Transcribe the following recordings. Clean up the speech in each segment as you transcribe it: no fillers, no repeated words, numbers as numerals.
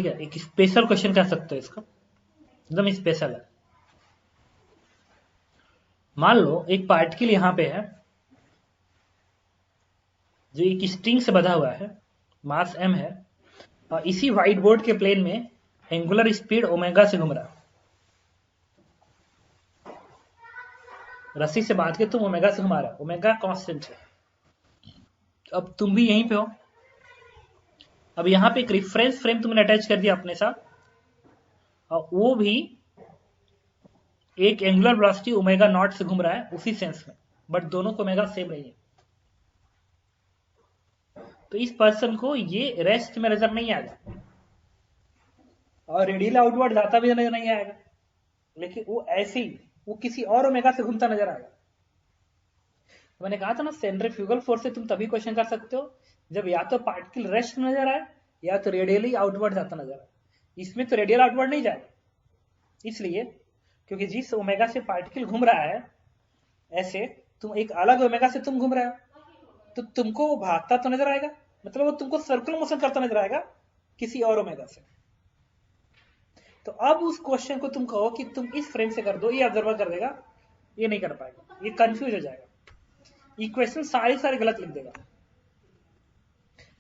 ठीक है, एक स्पेशल क्वेश्चन कह सकते हो इसका, एकदम स्पेशल है। मान लो एक पार्टिकल यहां पे है जो एक स्ट्रिंग से बंधा हुआ है, मास m है, और इसी व्हाइट बोर्ड के प्लेन में एंगुलर स्पीड ओमेगा से घूम रहा है। रस्सी से बांध के तुम ओमेगा से घुमा रहा है, ओमेगा कांस्टेंट है। अब तुम भी यहीं पे हो। अब यहां पे एक रिफरेंस फ्रेम तुमने अटैच कर दिया अपने साथ, और वो भी एक एंगुलर वेलोसिटी ओमेगा नॉट से घूम रहा है उसी सेंस में, बट दोनों को ओमेगा सेम नहीं है। तो इस पर्सन को ये रेस्ट में नजर नहीं आएगा और रेडियल आउटवर्ड जाता भी नजर नहीं आएगा, लेकिन वो ऐसे ही वो किसी और ओमेगा से घूमता नजर आएगा। तो मैंने कहा था ना, सेंट्रीफ्यूगल फोर्स से तुम तभी क्वेश्चन कर सकते हो जब या तो पार्टिकल रेस्ट में नजर आए या तो रेडियली आउटवर्ड जाता नजर आए। इसमें तो रेडियल आउटवर्ड नहीं जाएगा, इसलिए क्योंकि जिस ओमेगा से पार्टिकल घूम रहा है ऐसे तुम एक अलग ओमेगा से तुम घूम रहे हो, तो तुमको वो भागता तो नजर आएगा, मतलब वो तुमको सर्कुलर मोशन करता नजर आएगा किसी और ओमेगा से। तो अब उस क्वेश्चन को तुम कहो कि तुम इस फ्रेम से कर दो, ये ऑब्जर्वर कर देगा, ये नहीं कर पाएगा, ये कंफ्यूज हो जाएगा, इक्वेशन सारे गलत लिख देगा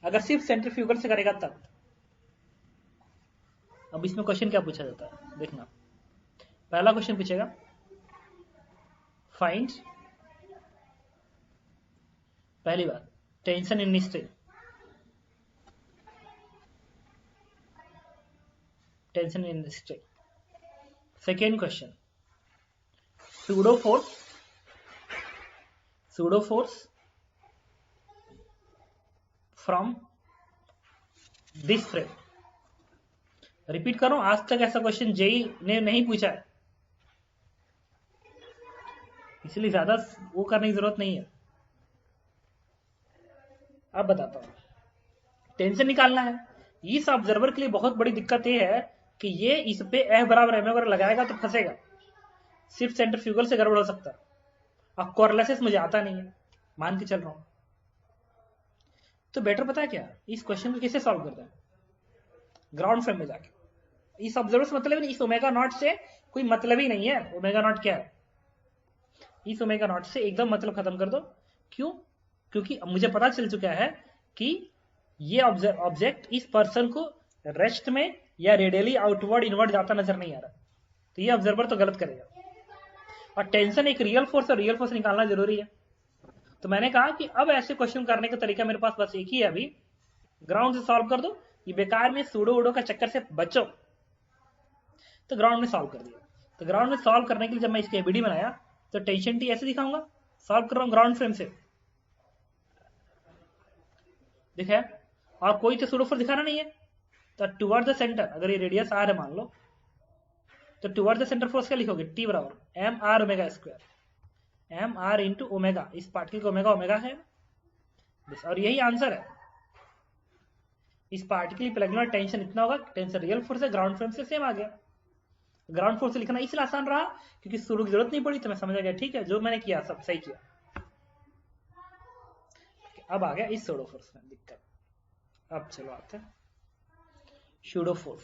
अगर सिर्फ सेंट्रीफ्यूगल से करेगा तब। अब इसमें क्वेश्चन क्या पूछा जाता है देखना। पहला क्वेश्चन पूछेगा, फाइंड, पहली बात tension in string, tension in string. Second question, pseudo force from this frame. Repeat करो, आज तक ऐसा क्वेश्चन जेई ने नहीं पूछा है, इसलिए ज्यादा वो करने की जरूरत नहीं है। अब बताता हूं, टेंशन निकालना है। इस ऑब्जर्वर के लिए बहुत बड़ी दिक्कत ये है कि ये इस पे F बराबर m अगर लगाएगा तो फंसेगा, सिर्फ सेंट्रीफ्यूगल से गड़बड़ हो सकता है। अब कोरिलेसिस मुझे आता नहीं है, मान के चल रहा हूं, तो बेटर पता है क्या, इस क्वेश्चन को कैसे सॉल्व करता है, ग्राउंड फ्रेम में जाके। इस ऑब्जर्वर से मतलब नहीं, इस ओमेगा नॉट से कोई मतलब ही नहीं है, ओमेगा नॉट क्या है, इस ओमेगा नॉट से एकदम मतलब खत्म कर दो। क्यों? क्योंकि मुझे पता चल चुका है कि ये ऑब्जेक्ट इस पर्सन को रेस्ट में या रेडियली आउटवर्ड इनवर्ड जाता नजर नहीं आ रहा, तो ये ऑब्जर्वर तो गलत करेगा। और टेंशन एक रियल फोर्स और रियल फोर्स निकालना जरूरी है। तो मैंने कहा कि अब ऐसे क्वेश्चन करने का तरीका मेरे पास बस एक ही है, अभी ग्राउंड से सॉल्व कर दो, ये बेकार में सूडो वूडो का चक्कर से बचो। तो ग्राउंड में सॉल्व कर दिया। तो ग्राउंड में सॉल्व करने के लिए जब मैं इसकी एबीडी बनाया तो टेंशन टी ऐसे दिखाऊंगा, सॉल्व कर रहा हूं ग्राउंड फ्रेम से, दिखा, और कोई तो सूडो फोर्स दिखाना नहीं है। तो टुवर्ड द सेंटर, अगर ये रेडियस आर है मान लो, तो टुवर्ड द सेंटर फोर्स क्या लिखोगे, टी बराबर M R omega square, m r into omega, इस पार्टिकल का ओमेगा ओमेगा है बस, और यही आंसर है। इस पार्टिकल की प्लैग्नर टेंशन इतना होगा, टेंशन रियल फोर्स है, ग्राउंड फ्रेम से सेम आ गया। ग्राउंड फोर्स से लिखना इसलिए आसान रहा क्योंकि शुरू की जरूरत नहीं पड़ी, तो मैं समझ गया ठीक है, जो मैंने किया सब सही किया। अब आ गया इस सूडो फोर्स में दिक्कत। अब चलो आते हैं सूडो फोर्स।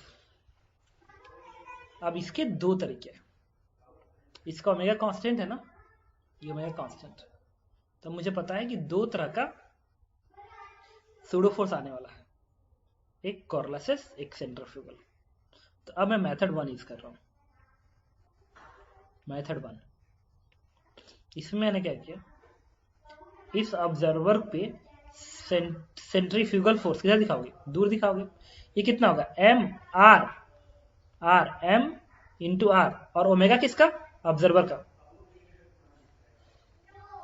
अब इसके दो तरीके हैं, इसका ओमेगा कांस्टेंट है ना, ये ओमेगा कांस्टेंट, तो मुझे पता है कि दो तरह का सूडो फोर्स आने वाला है, एक कोरिलेसिस एक सेंट्रीफ्यूगल। तो अब मैं मेथड 1 यूज कर रहा हूं। मेथड 1, इसमें मैंने क्या किया, इस ऑब्जर्वर पे सेंट्रीफ्यूगल फोर्स किधर दिखाओगे, दूर दिखाओगे। ये कितना होगा, m r, r m into r, और ओमेगा किसका, ऑब्जर्वर का।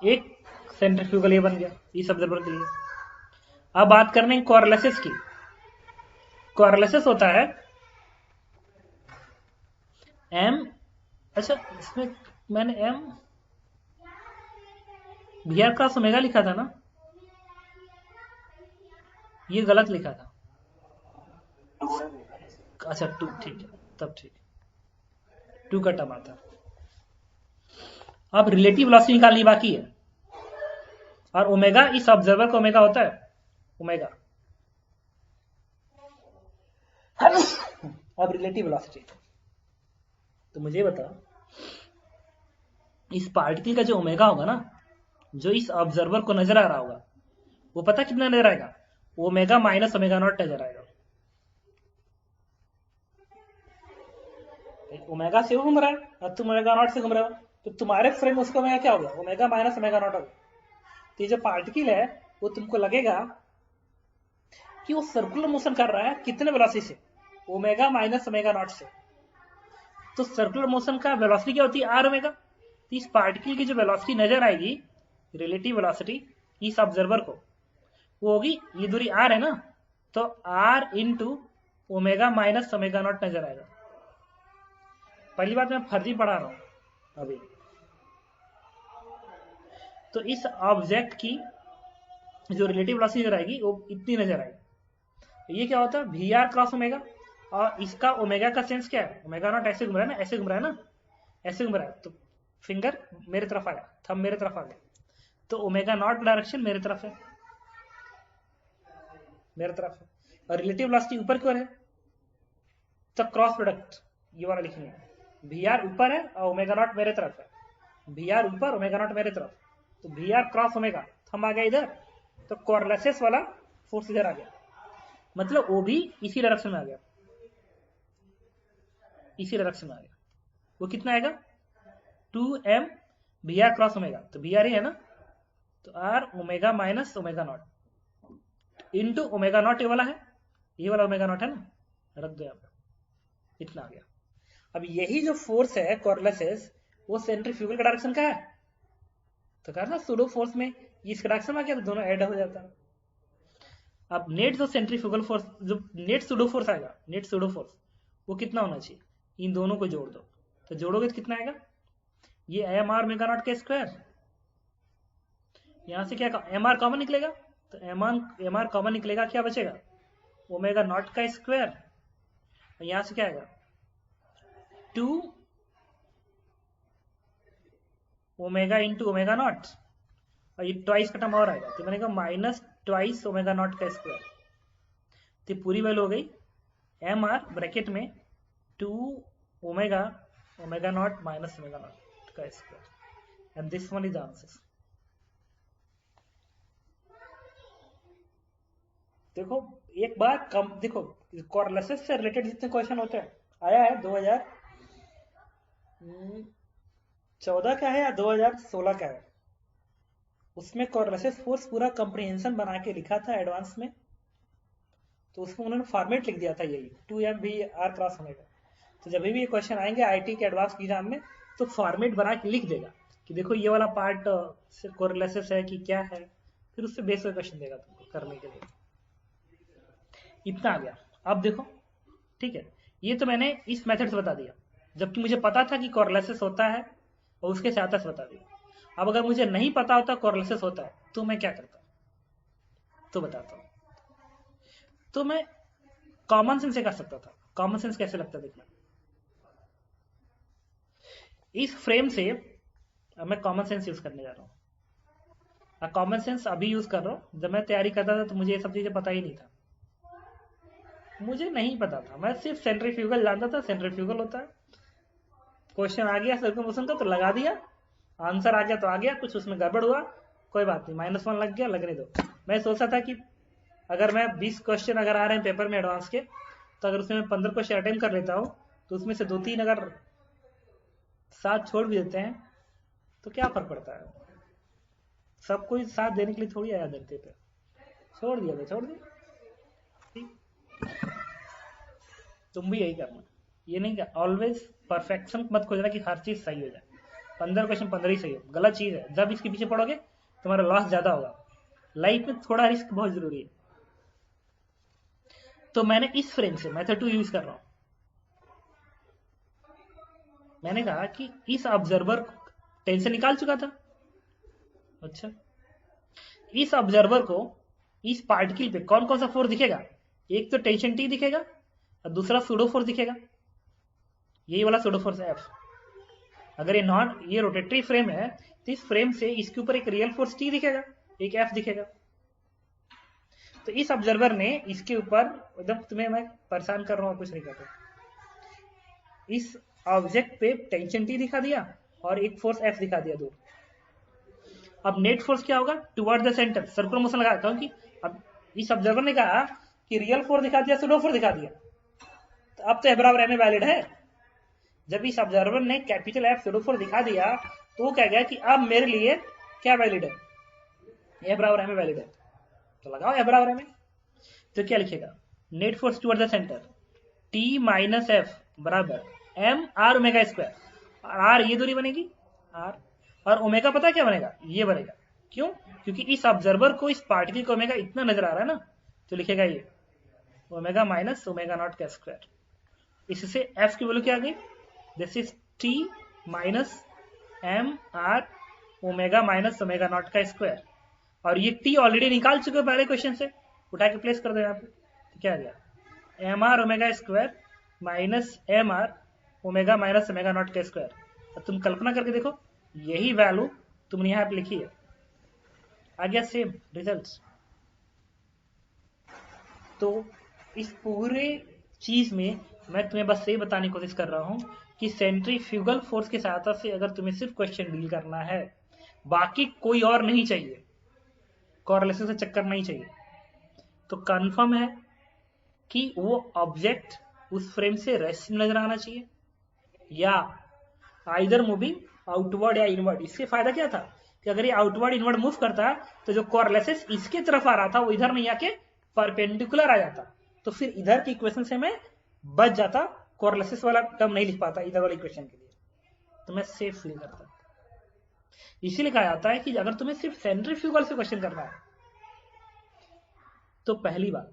एक सेंट्रीफ्यूगल ये बन गया इस ऑब्जर्वर के लिए। अब बात करने कोरिलेसिस की। कोरिलेसिस होता है एम, अच्छा इसमें मैंने एम वीआर क्रॉस ओमेगा लिखा था ना, ये गलत लिखा था। अच्छा 2, ठीक है तब ठीक, 2 का टर्म आता। अब रिलेटिव वेलोसिटी निकालनी बाकी है, और ओमेगा इस ऑब्जर्वर का ओमेगा होता है, ओमेगा अब रिलेटिव वेलोसिटी, तो मुझे बता इस पार्टिकल का जो ओमेगा होगा ना, जो इस ऑब्जर्वर को नजर आ रहा होगा, वो पता कितना नजर आएगा? ओमेगा माइनस ओमेगा नॉट नजर आएगा। ओमेगा से घूम रहा है और तुम ओमेगा नॉट से घूम रहे हो, तो तुम्हारे फ्रेम उसका ओमेगा क्या होगा? ओमेगा माइनस ओमेगा नॉट होगा। तो ये जो पार्टिकल है वो तुमको लगेगा कि वो सर्कुलर मोशन कर रहा है कितने वेलोसिटी से? ओमेगा माइनस ओमेगा नॉट से। तो सर्कुलर मोशन का वेलोसिटी क्या होती है? R omega. तो इस पार्टिकल की जो वेलोसिटी नजर आएगी, रिलेटिव वेलोसिटी इस ऑब्जर्वर को, वो होगी, ये दूरी आर है ना, तो r into omega minus omega naught नजर आएगा। पहली बात मैं फर्जी पढ़ा रहा हूं अभी। तो इस ऑब्जेक्ट की जो रिलेटिव वेलोसिटी नजर आएगी वो इतनी नजर आएगी। ये क्या होता है? We are cross omega. और इसका ओमेगा का सेंस क्या है? ओमेगा नॉट ऐसे घूम रहा है ना, ऐसे घूम रहा है ना, ऐसे घूम रहा है, तो फिंगर मेरे तरफ आया, थंब मेरे तरफ आ गया, तो ओमेगा नॉट डायरेक्शन मेरे तरफ है, मेरे तरफ है। और रिलेटिव वेलोसिटी ऊपर की ओर है, तो क्रॉस प्रोडक्ट ये वाला लिखेंगे, वी आर ऊपर है और ओमेगा नॉट मेरे तरफ है, वी आर ऊपर ओमेगा नॉट मेरे तरफ, तो we are cross omega, thumb आ गया इधर, तो कॉर्लेसेस वाला फोर्स इधर आ गया, मतलब वो भी इसी डायरेक्शन में आ गया, इसी डायरेक्शन में आ गया। वो कितना आएगा? 2m v are cross omega, तो वी आर ही है ना, तो r omega minus omega naught into omega naught, ये वाला है, ये वाला ओमेगा नॉट है ना, रख दो यहाँ पे, इतना आ गया। अब यही जो फोर्स है कॉर्लेसेस, वो सेंट्रीफ्यूगल का डायरेक्शन का है, तो कहा ना सूडो फोर्स में इस डायरेक्शन में आ गया, तो दोनों ऐड हो जाता है। अब नेट जो सेंट्रीफ्यूगल फोर्स, जो नेट सूडो फोर्स आएगा, नेट सूडो फोर्स वो कितना होना चाहिए? इन दोनों को जोड़ दो, तो जोड़ोगे तो कितना आएगा? ये एम आर ओमेगा नॉट का स्क्वायर, यहां से क्या एम आर कॉमन निकलेगा, तो एम आर कॉमन निकलेगा, क्या बचेगा? ओमेगा नॉट का स्क्वायर, यहां से क्या आएगा? 2 ओमेगा इंटू ओमेगा नॉट, और ये ट्वाइस का टर्म और आएगा, तो बनेगा माइनस ट्वाइस ओमेगा नॉट का स्क्वायर। तो पूरी वैल्यू हो गई एम आर ब्रैकेट में 2 omega omega nought minus omega not का square, and this one is answer. देखो एक बार कम, देखो कॉर्लेसेस से रिलेटेड जितने क्वेश्चन होते हैं, आया है 2014 का है या 2016 का है, उसमें कॉर्लेसेस फोर्स पूरा कंप्रीहेंशन बना के लिखा था एडवांस में, तो उसमें उन्होंने फॉर्मेट लिख दिया था यही 2m v are cross omega. तो जब भी ये क्वेश्चन आएंगे आईटी के एडवांस एग्जाम में, तो फॉर्मेट बना के लिख देगा कि देखो ये वाला पार्ट से कॉर्लेसेस है कि क्या है, फिर उससे बेस पे क्वेश्चन देगा तुमको करने के लिए। इतना आ गया। अब देखो ठीक है, ये तो मैंने इस मेथड से बता दिया, जबकि मुझे पता था कि कॉर्लेसेस होता है और उसके साथ से बता दिया। अब अगर मुझे नहीं पता होता कॉर्लेसेस होता है तो मैं क्या करता, तो बताता हूं। तो मैं कॉमन सेंस से कर सकता था। कॉमन सेंस कैसे लगता है देखना, इस फ्रेम से अब मैं कॉमन सेंस यूज करने जा रहा हूं। कॉमन सेंस अभी यूज कर रहा हूं, जब मैं तैयारी करता था तो मुझे ये सब चीजें पता ही नहीं था, मुझे नहीं पता था, मैं सिर्फ सेंट्रीफ्यूगल जानता था, सेंट्रीफ्यूगल होता है, क्वेश्चन आ गया सर्कुलर मोशन का तो लगा दिया, आंसर आ गया तो आ गया, कुछ उसमें गड़बड़ हुआ कोई बात नहीं, -1 लग गया, लगने दो। मैं सोचा था कि अगर मैं 20 क्वेश्चन अगर आ रहे हैं पेपर में एडवांस के, तो अगर उसमें 15 क्वेश्चन अटेम्प्ट कर लेता हूँ, तो उसमें से 2-3 अगर साथ छोड़ भी देते हैं तो क्या फर्क पड़ता है, सब कोई साथ देने के लिए थोड़ी आया धरती पे, छोड़ दिया तो छोड़ दिया। तुम भी यही करना, ये नहीं कि ऑलवेज परफेक्शन मत खोजना कि हर चीज सही हो जाए, 15 क्वेश्चन 15 ही सही हो, गलत चीज है। जब इसके पीछे पड़ोगे तुम्हारा लॉस ज्यादा होगा। लाइफ में थोड़ा रिस्क बहुत जरूरी है। तो मैंने इस फ्रेम से मेथड 2 यूज कर रहा हूं। मैंने कहा कि इस ऑब्जर्वर टेंशन निकाल चुका था, अच्छा इस ऑब्जर्वर को इस पार्टिकल पे कौन कौन सा फोर्स दिखेगा? एक तो टेंशन टी दिखेगा और दूसरा सूडो फोर्स दिखेगा, यही वाला सूडो फोर्स है एफ। अगर ये रोटेटरी फ्रेम है तो इस फ्रेम से इसके ऊपर एक रियल फोर्स टी दिखेगा, एक एफ दिखेगा। तो इस ऑब्जर्वर ने इसके ऊपर, एकदम तुम्हें मैं परेशान कर रहा हूँ, कुछ नहीं कर रहा, इस ऑब्जेक्ट पे टेंशन टी दिखा दिया और एक फोर्स एफ दिखा दिया दूर। अब नेट फोर्स क्या होगा, toward the centre circular motion लगा, क्योंकि अब इस ऑब्जर्वर ने कहा कि रियल फोर्स दिखा दिया, सुडो फोर्स दिखा दिया, तो अब तो ए बराबर एम ए वैलिड है। जब इस ऑब्जर्वर ने कैपिटल एफ सुडो फोर्स दिखा दिया तो वो कह गया कि अब मेरे लिए क्या वैलिड है, ए बराबर एम ए वैलिड है, तो लगाओ ए बराबर एम ए। तो क्या लिखेगा, net force toward the centre T minus F बराबर M R omega square, R ये दूरी बनेगी आर, और ओमेगा पता क्या बनेगा, ये बनेगा। क्यों, क्योंकि इस ऑब्जर्वर को इस पार्टिकल का ओमेगा इतना नजर आ रहा है ना, तो लिखेगा ये ओमेगा माइनस ओमेगा नॉट का स्क्वायर। इससे एफ की वैल्यू क्या आ गई, this is T minus m are omega minus omega not का स्क्वायर, और ये टी ऑलरेडी निकाल चुके हो पहले क्वेश्चन से, उठा के प्लेस कर दो यहाँ पे, तो क्या आ गया m are omega square minus m are omega minus omega not का स्क्वायर। अब तुम कल्पना करके देखो, यही वैल्यू तुमने यहाँ पे लिखी है, आ गया सेम रिजल्ट्स। तो इस पूरे चीज में मैं तुम्हें बस ये बताने की कोशिश कर रहा हूं कि सेंट्रीफ्यूगल फोर्स की सहायता से अगर तुम्हें सिर्फ क्वेश्चन डील करना है, बाकी कोई और नहीं चाहिए, कॉरलेशन से चक्कर नहीं चाहिए, तो कंफर्म है कि वो ऑब्जेक्ट उस फ्रेम से रेस्ट नजर आना चाहिए या आइदर मूविंग आउटवर्ड या इनवर्ड। इससे फायदा क्या था कि अगर ये आउटवर्ड इनवर्ड मूव करता तो जो कॉरलेसेस इसके तरफ आ रहा था वो इधर नहीं आके परपेंडिकुलर आ जाता, तो फिर इधर की इक्वेशन से मैं बच जाता, कॉरलेसेस वाला टर्म नहीं लिख पाता इधर वाली इक्वेशन के लिए, तो मैं सेफ फील करता। इसीलिए कहा जाता है कि अगर तुम्हें सिर्फ सेंट्रीफ्यूगल से क्वेश्चन करना है तो पहली बात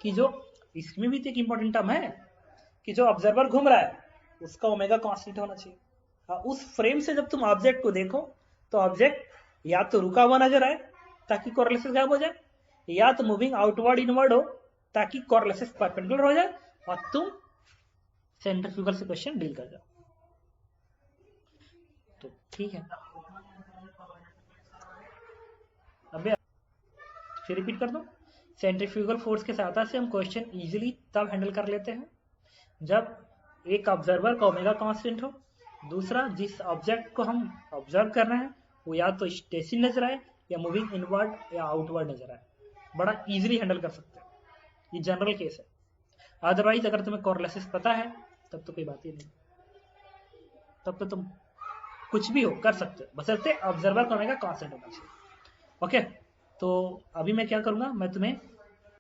कि जो इसमें भी तो एक इंपॉर्टेंट टर्म है कि जो ऑब्जर्वर घूम रहा है उसका ओमेगा कांस्टेंट होना चाहिए। उस फ्रेम से जब तुम ऑब्जेक्ट को देखो तो ऑब्जेक्ट या तो रुका हुआ नजर आए ताकि कॉरलेसेस गायब हो जाए, या तो मूविंग आउटवर्ड इनवर्ड हो ताकि कॉरलेसेस परपेंडिकुलर हो जाए और तुम सेंट्रीफ्यूगल से क्वेश्चन डील कर जाओ। तो ठीक है, अबे फिर रिपीट कर दो, सेंट्रीफ्यूगल फोर्स के सहायता से हम क्वेश्चन इजीली तब हैंडल कर लेते हैं जब एक ऑब्जर्वर का ओमेगा कांस्टेंट हो, दूसरा जिस ऑब्जेक्ट को हम ऑब्जर्व कर रहे हैं वो या तो स्टेशनरी नजर आए या मूविंग इनवर्ड या आउटवर्ड नजर आए, बड़ा इजीली हैंडल कर सकते हैं, ये जनरल केस है। अदरवाइज अगर तुम्हें कॉरलेसेस पता है तब तो कोई बात ही नहीं, तब तो तुम कुछ भी हो कर सकते हो, बशर्ते ऑब्जर्वर का ओमेगा कांस्टेंट होना चाहिए। ओके, तो अभी मैं क्या करूंगा, मैं तुम्हें